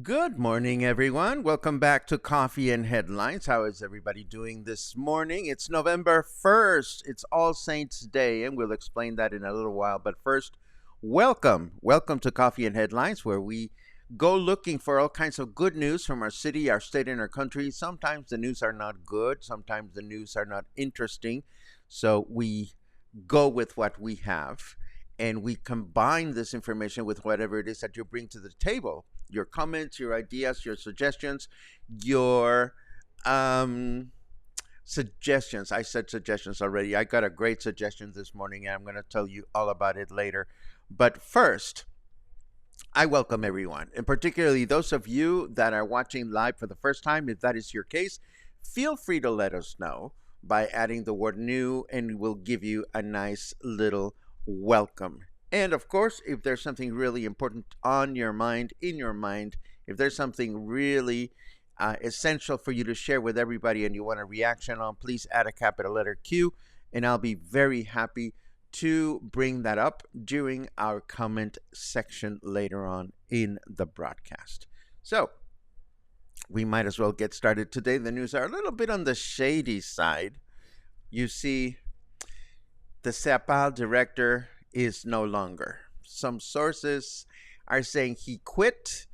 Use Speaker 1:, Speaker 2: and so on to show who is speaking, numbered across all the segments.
Speaker 1: Good morning, everyone. Welcome back to Coffee and Headlines. How is everybody doing this morning? It's November 1st. It's All Saints Day, and we'll explain that in a little while. But first, welcome. Welcome to Coffee and Headlines, where we go looking for all kinds of good news from our city, our state, and our country. Sometimes the news are not good. Sometimes the news are not interesting. So we go with what we have, and we combine this information with whatever it is that you bring to the table. Your comments, your ideas, your suggestions, your suggestions. I said suggestions already. I got a great suggestion this morning, and I'm going to tell you all about it later. But first, I welcome everyone, and particularly those of you that are watching live for the first time. If that is your case, feel free to let us know by adding the word new, and we'll give you a nice little welcome. And of course, if there's something really important on your mind, in your mind, if there's something really essential for you to share with everybody and you want a reaction on, please add a capital letter Q, and I'll be very happy to bring that up during our comment section later on in the broadcast. So we might as well get started today. The news are a little bit on the shady side. You see, the SEAPAL director is no longer. Some sources are saying he quit,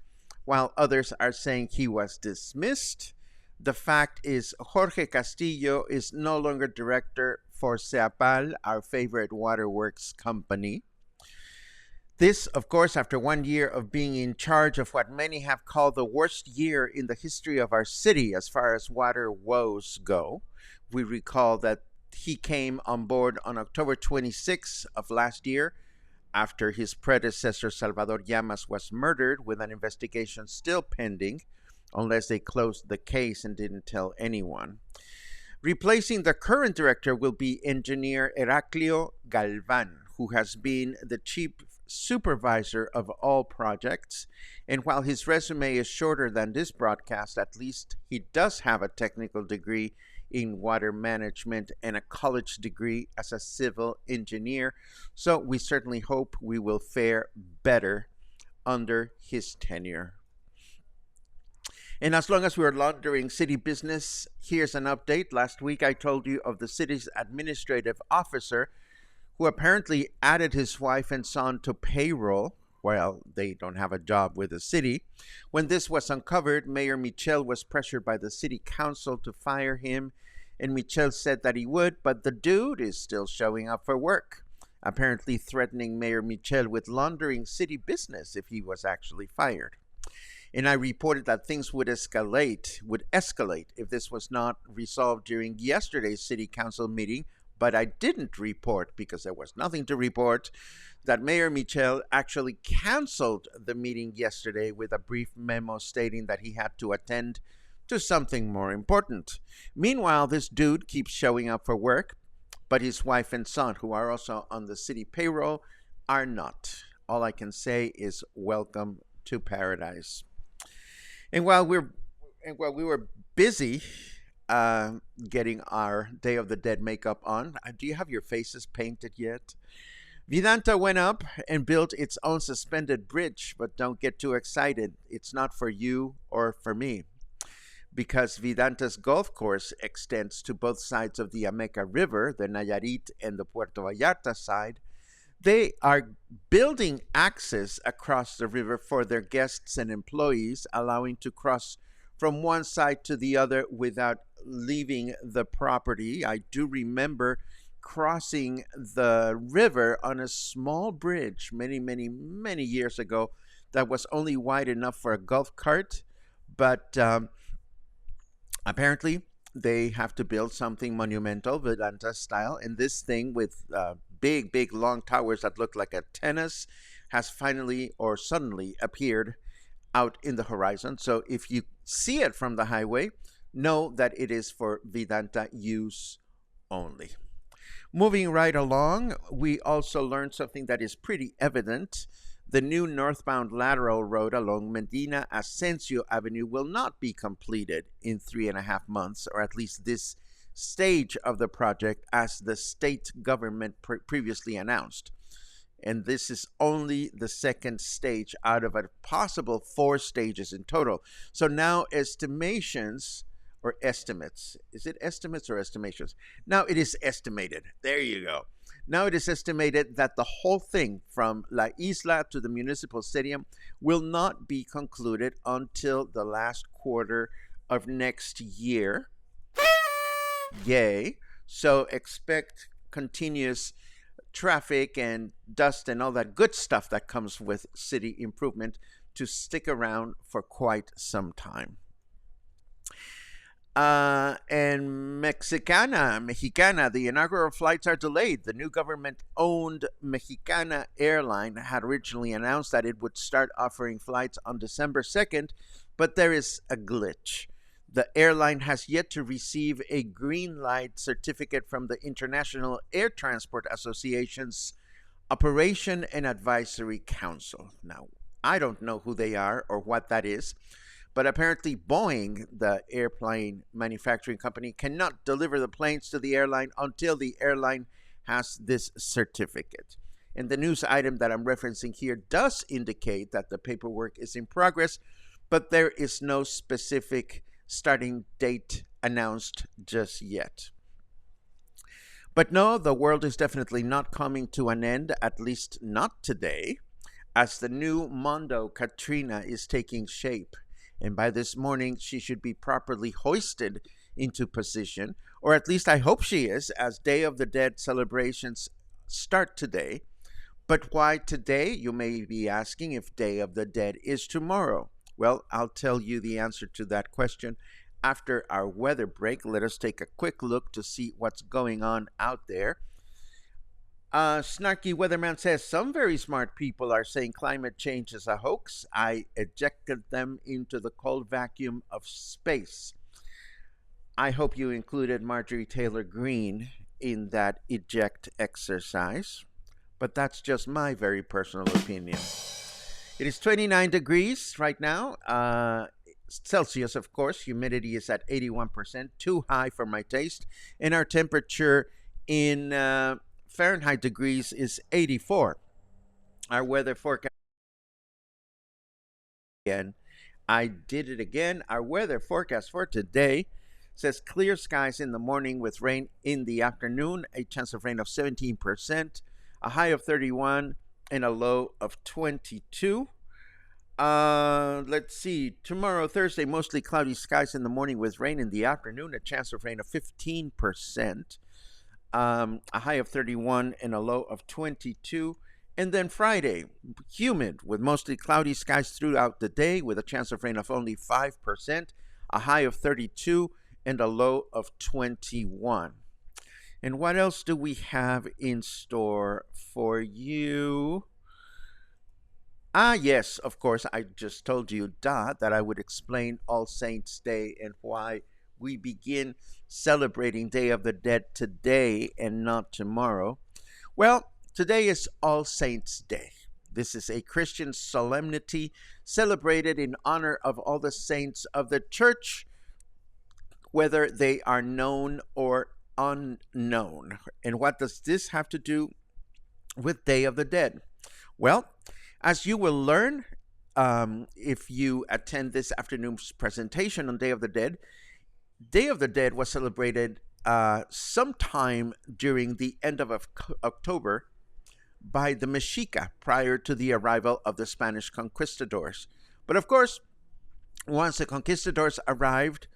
Speaker 1: while others are saying he was dismissed. The fact is, Jorge Castillo is no longer director for SEAPAL, our favorite waterworks company. This, of course, after 1 year of being in charge of what many have called the worst year in the history of our city as far as water woes go. We recall that he came on board on October 26th of last year after his predecessor Salvador Llamas was murdered, with an investigation still pending, unless they closed the case and didn't tell anyone. Replacing the current director will be engineer Heraclio Galvan, who has been the chief supervisor of all projects. And while his resume is shorter than this broadcast, at least he does have a technical degree in water management and a college degree as a civil engineer. So we certainly hope we will fare better under his tenure. And as long as we're laundering city business, here's an update. Last week I told you of the city's administrative officer who apparently added his wife and son to payroll. Well, they don't have a job with the city. When this was uncovered, Mayor Michel was pressured by the city council to fire him, and Michel said that he would, but the dude is still showing up for work, apparently threatening Mayor Michel with laundering city business if he was actually fired. And I reported that things would escalate if this was not resolved during yesterday's city council meeting, but I didn't report, because there was nothing to report, that Mayor Michel actually canceled the meeting yesterday with a brief memo stating that he had to attend to something more important. Meanwhile, this dude keeps showing up for work, but his wife and son, who are also on the city payroll, are not. All I can say is welcome to paradise. And while we were busy uh, getting our Day of the Dead makeup on, do you have your faces painted yet? Vidanta went up and built its own suspended bridge, but don't get too excited. It's not for you or for me, because Vidanta's golf course extends to both sides of the Ameca River, the Nayarit and the Puerto Vallarta side. They are building access across the river for their guests and employees, allowing to cross from one side to the other without leaving the property. I do remember crossing the river on a small bridge many years ago that was only wide enough for a golf cart, but apparently they have to build something monumental, Vedanta style, and this thing with big, long towers that look like antennas has finally or suddenly appeared out in the horizon. So if you see it from the highway, know that it is for Vedanta use only. Moving right along, we also learned something that is pretty evident. The new northbound lateral road along Medina Ascencio Avenue will not be completed in 3.5 months, or at least this stage of the project, as the state government previously announced. And this is only the second stage out of a possible 4 stages in total. So now estimations or estimates, is it estimates or estimations? Now it is estimated. There you go. Now it is estimated that the whole thing from La Isla to the municipal stadium will not be concluded until the last quarter of next year. Yay. So expect continuous traffic and dust and all that good stuff that comes with city improvement to stick around for quite some time. And Mexicana, the inaugural flights are delayed. The new government-owned Mexicana airline had originally announced that it would start offering flights on December 2nd, but there is a glitch. The airline has yet to receive a green light certificate from the International Air Transport Association's Operation and Advisory Council. Now, I don't know who they are or what that is, but apparently Boeing, the airplane manufacturing company, cannot deliver the planes to the airline until the airline has this certificate. And the news item that I'm referencing here does indicate that the paperwork is in progress, but there is no specific starting date announced just yet. But no, the world is definitely not coming to an end, at least not today, as the new Mondo Katrina is taking shape. And by this morning, she should be properly hoisted into position, or at least I hope she is, as Day of the Dead celebrations start today. But why today? You may be asking if Day of the Dead is tomorrow. Well, I'll tell you the answer to that question after our weather break. Let us take a quick look to see what's going on out there. Snarky Weatherman says, some very smart people are saying climate change is a hoax. I ejected them into the cold vacuum of space. I hope you included Marjorie Taylor Greene in that eject exercise, but that's just my very personal opinion. It is 29 degrees right now. Celsius, of course. Humidity is at 81%, too high for my taste. And our temperature in Fahrenheit degrees is 84. Our weather forecast again. I did it again. Our weather forecast for today says clear skies in the morning with rain in the afternoon, a chance of rain of 17%, a high of 31, and a low of 22. Let's see. Tomorrow, Thursday, mostly cloudy skies in the morning with rain in the afternoon, a chance of rain of 15%. A high of 31 and a low of 22. And then Friday, humid with mostly cloudy skies throughout the day with a chance of rain of only 5%, a high of 32 and a low of 21. And what else do we have in store for you? Yes, of course, I just told you, that I would explain All Saints Day and why we begin celebrating Day of the Dead today and not tomorrow. Well, today is All Saints Day. This is a Christian solemnity celebrated in honor of all the saints of the church, whether they are known or unknown. And what does this have to do with Day of the Dead? Well, as you will learn if you attend this afternoon's presentation on Day of the Dead was celebrated sometime during the end of October by the Mexica prior to the arrival of the Spanish conquistadors. But of course, once the conquistadors arrived,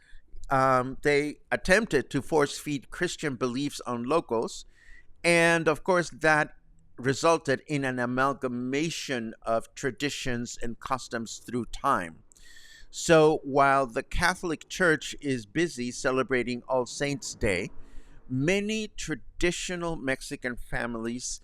Speaker 1: they attempted to force feed Christian beliefs on locals. And of course, that resulted in an amalgamation of traditions and customs through time. So while the Catholic Church is busy celebrating All Saints' Day, many traditional Mexican families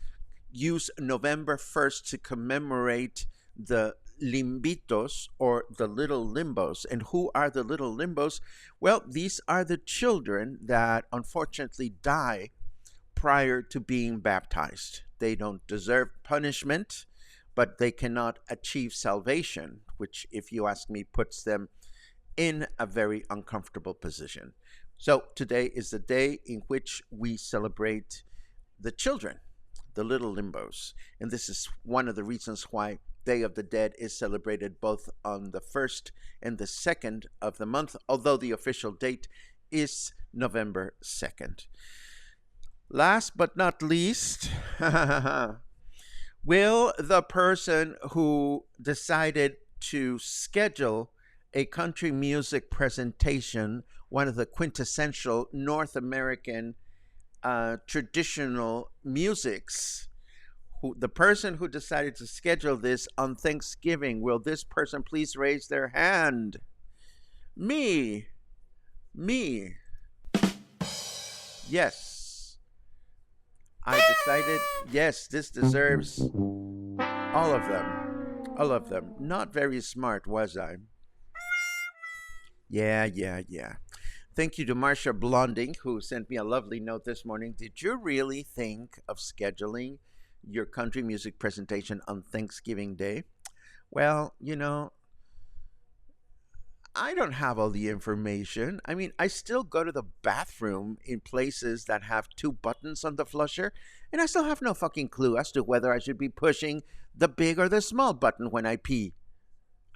Speaker 1: use November 1st to commemorate the limbitos, or the little limbos. And who are the little limbos? Well, these are the children that unfortunately die prior to being baptized. They don't deserve punishment, but they cannot achieve salvation, which, if you ask me, puts them in a very uncomfortable position. So today is the day in which we celebrate the children, the little limbos. And this is one of the reasons why Day of the Dead is celebrated both on the 1st and the 2nd of the month, although the official date is November 2nd. Last but not least, will the person who decided to schedule a country music presentation, one of the quintessential North American traditional musics, the person who decided to schedule this on Thanksgiving, will this person please raise their hand? Me. Yes. I decided, yes, this deserves all of them. All of them. Not very smart, was I? Yeah. Thank you to Marcia Blonding, who sent me a lovely note this morning. Did you really think of scheduling your country music presentation on Thanksgiving Day? Well, I don't have all the information. I mean, I still go to the bathroom in places that have 2 buttons on the flusher, and I still have no fucking clue as to whether I should be pushing the big or the small button when I pee.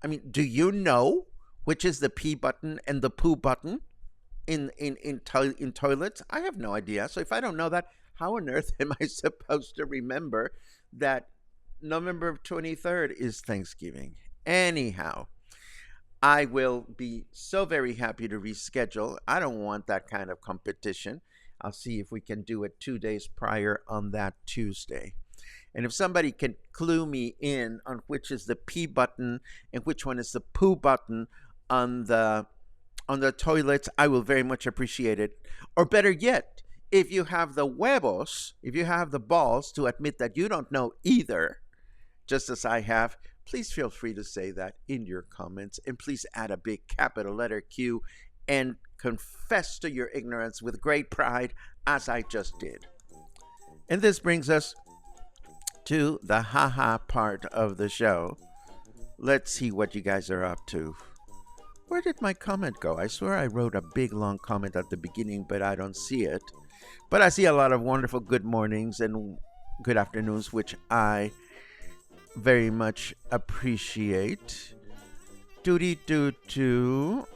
Speaker 1: I mean, do you know which is the pee button and the poo button in toilets? I have no idea. So if I don't know that, how on earth am I supposed to remember that November 23rd is Thanksgiving? Anyhow, I will be so very happy to reschedule. I don't want that kind of competition. I'll see if we can do it 2 days prior on that Tuesday. And if somebody can clue me in on which is the P button and which one is the poo button on the toilets, I will very much appreciate it. Or better yet, if you have the huevos, if you have the balls to admit that you don't know either, just as I have, please feel free to say that in your comments, and please add a big capital letter Q and confess to your ignorance with great pride, as I just did. And this brings us to the haha part of the show. Let's see what you guys are up to. Where did my comment go? I swear I wrote a big long comment at the beginning, but I don't see it. But I see a lot of wonderful good mornings and good afternoons, which I very much appreciate. Doody doo doo.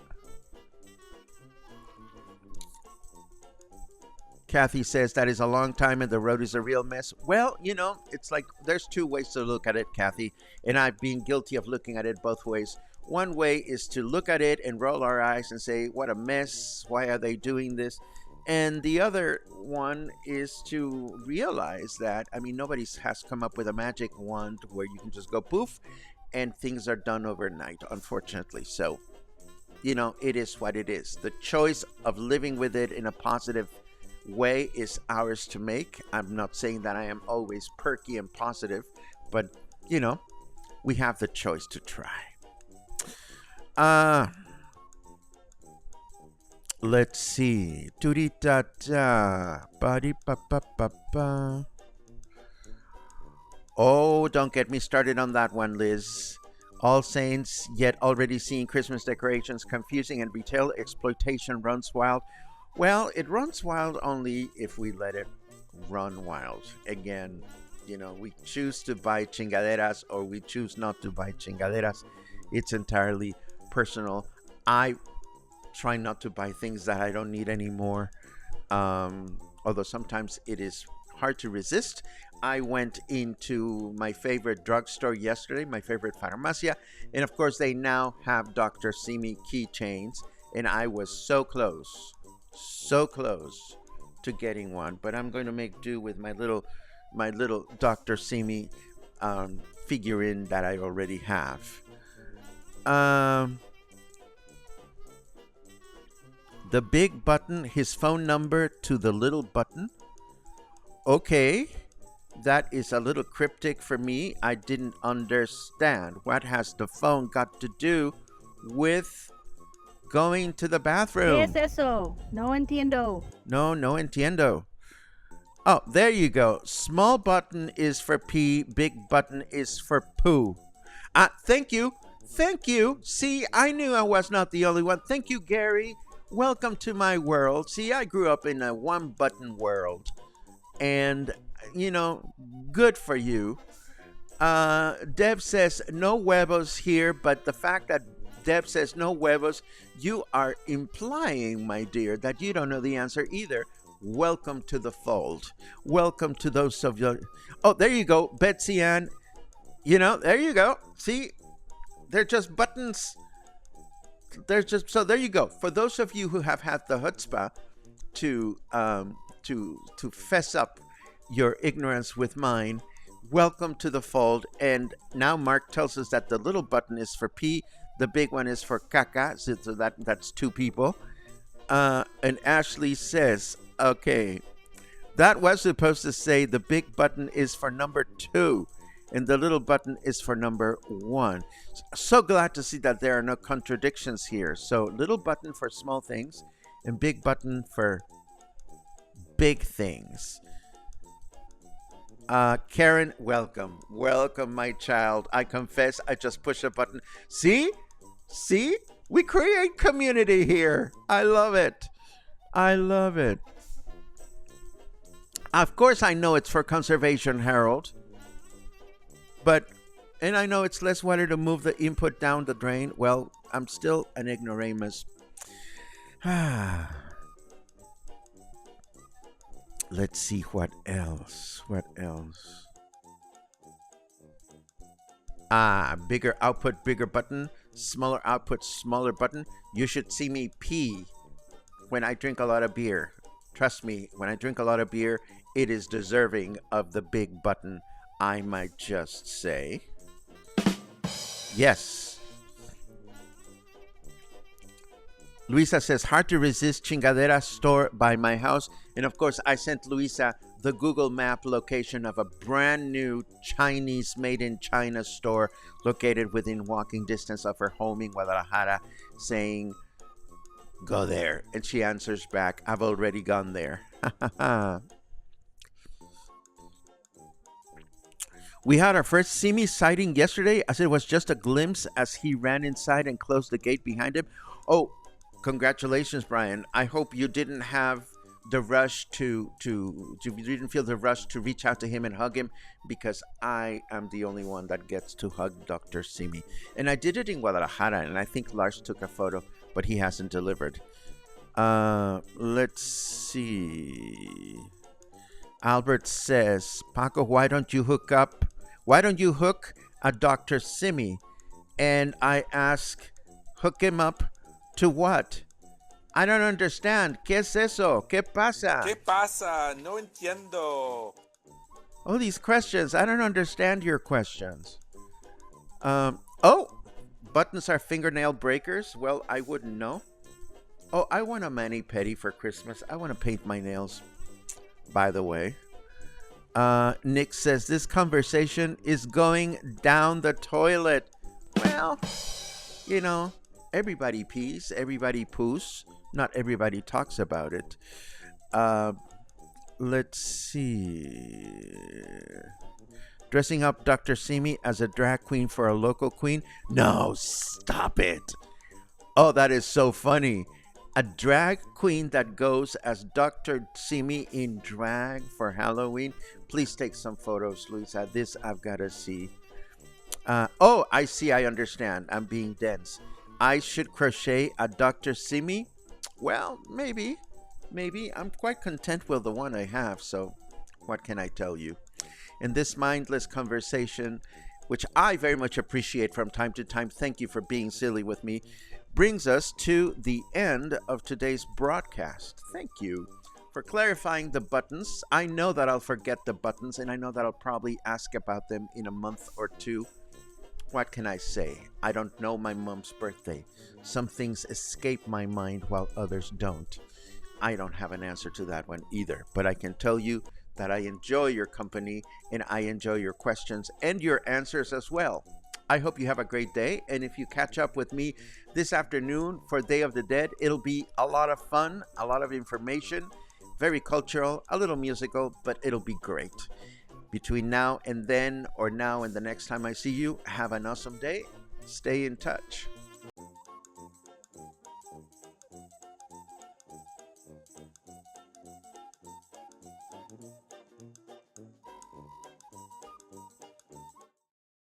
Speaker 1: Kathy says that is a long time and the road is a real mess. Well, it's like there's 2 ways to look at it, Kathy, and I've been guilty of looking at it both ways. One way is to look at it and roll our eyes and say, what a mess, why are they doing this? And the other one is to realize that, nobody has come up with a magic wand where you can just go poof and things are done overnight, unfortunately. So, it is what it is. The choice of living with it in a positive way is ours to make. I'm not saying that I am always perky and positive, but, we have the choice to try. Let's see. Doody-da-da. Ba-di-ba-ba-ba-ba. Oh, don't get me started on that one, Liz. All Saints, yet already seeing Christmas decorations confusing and retail exploitation runs wild. Well, it runs wild only if we let it run wild. Again, we choose to buy chingaderas or we choose not to buy chingaderas. It's entirely personal. I try not to buy things that I don't need anymore. Although sometimes it is hard to resist. I went into my favorite drugstore yesterday, my favorite farmacia, and of course they now have Dr. Simi keychains, and I was so close to getting one, but I'm going to make do with my little Dr. Simi figurine that I already have. The big button, his phone number to the little button. Okay, that is a little cryptic for me. I didn't understand. What has the phone got to do with going to the
Speaker 2: ¿Qué
Speaker 1: bathroom?
Speaker 2: es eso? No entiendo.
Speaker 1: No entiendo. Oh, there you go. Small button is for pee, big button is for poo. Thank you. Thank you. See, I knew I was not the only one. Thank you, Gary. Welcome to my world. See, I grew up in a one button world. And, good for you. Deb says no huevos here, but the fact that Deb says no huevos, you are implying, my dear, that you don't know the answer either. Welcome to the fold. Welcome to those of you. Oh, there you go, Betsy Ann. There you go. See, they're just buttons. So there you go. For those of you who have had the chutzpah to fess up your ignorance with mine, welcome to the fold. And now Mark tells us that the little button is for pee, the big one is for caca, so that's two people. And Ashley says, okay, that was supposed to say the big button is for number 2 and the little button is for number 1. So glad to see that there are no contradictions here. So little button for small things and big button for big things. Karen, welcome, my child. I confess, I just push a button. See, we create community here. I love it. Of course, I know it's for conservation, Harold. And I know it's less water to move the input down the drain. Well, I'm still an ignoramus. Let's see what else. Bigger output, bigger button. Smaller output, smaller button. You should see me pee when I drink a lot of beer. Trust me, when I drink a lot of beer, it is deserving of the big button, I might just say. Yes. Luisa says, hard to resist chingadera store by my house. And of course, I sent Luisa the Google Map location of a brand new Chinese made in China store located within walking distance of her home in Guadalajara, saying, go there. And she answers back, I've already gone there. We had our first Simi sighting yesterday, as it was just a glimpse as he ran inside and closed the gate behind him. Oh, congratulations, Brian. I hope you didn't have the rush you didn't feel the rush to reach out to him and hug him, because I am the only one that gets to hug Dr. Simi. And I did it in Guadalajara, and I think Lars took a photo, but he hasn't delivered. Let's see. Albert says, Paco, why don't you hook a Dr. Simi? And I ask, hook him up to what? I don't understand. ¿Qué es eso? ¿Qué pasa?
Speaker 3: ¿Qué pasa? No entiendo.
Speaker 1: Oh, these questions. I don't understand your questions. Buttons are fingernail breakers? Well, I wouldn't know. Oh, I want a mani-pedi for Christmas. I want to paint my nails, by the way. Nick says, this conversation is going down the toilet. Well, everybody pees, everybody poos. Not everybody talks about it. Let's see. Dressing up Dr. Simi as a drag queen for a local queen? No, stop it. Oh, that is so funny. A drag queen that goes as Dr. Simi in drag for Halloween. Please take some photos, Luisa. This I've got to see. Oh, I see. I understand. I'm being dense. I should crochet a Dr. Simi? Well, maybe. Maybe. I'm quite content with the one I have, so what can I tell you? In this mindless conversation, which I very much appreciate from time to time, thank you for being silly with me, brings us to the end of today's broadcast. Thank you for clarifying the buttons. I know that I'll forget the buttons, and I know that I'll probably ask about them in a month or two. What can I say? I don't know my mom's birthday. Some things escape my mind while others don't. I don't have an answer to that one either, but I can tell you that I enjoy your company and I enjoy your questions and your answers as well. I hope you have a great day, and if you catch up with me this afternoon for Day of the Dead, it'll be a lot of fun, a lot of information, very cultural, a little musical, but it'll be great. Between now and then, or now and the next time I see you, have an awesome day. Stay in touch.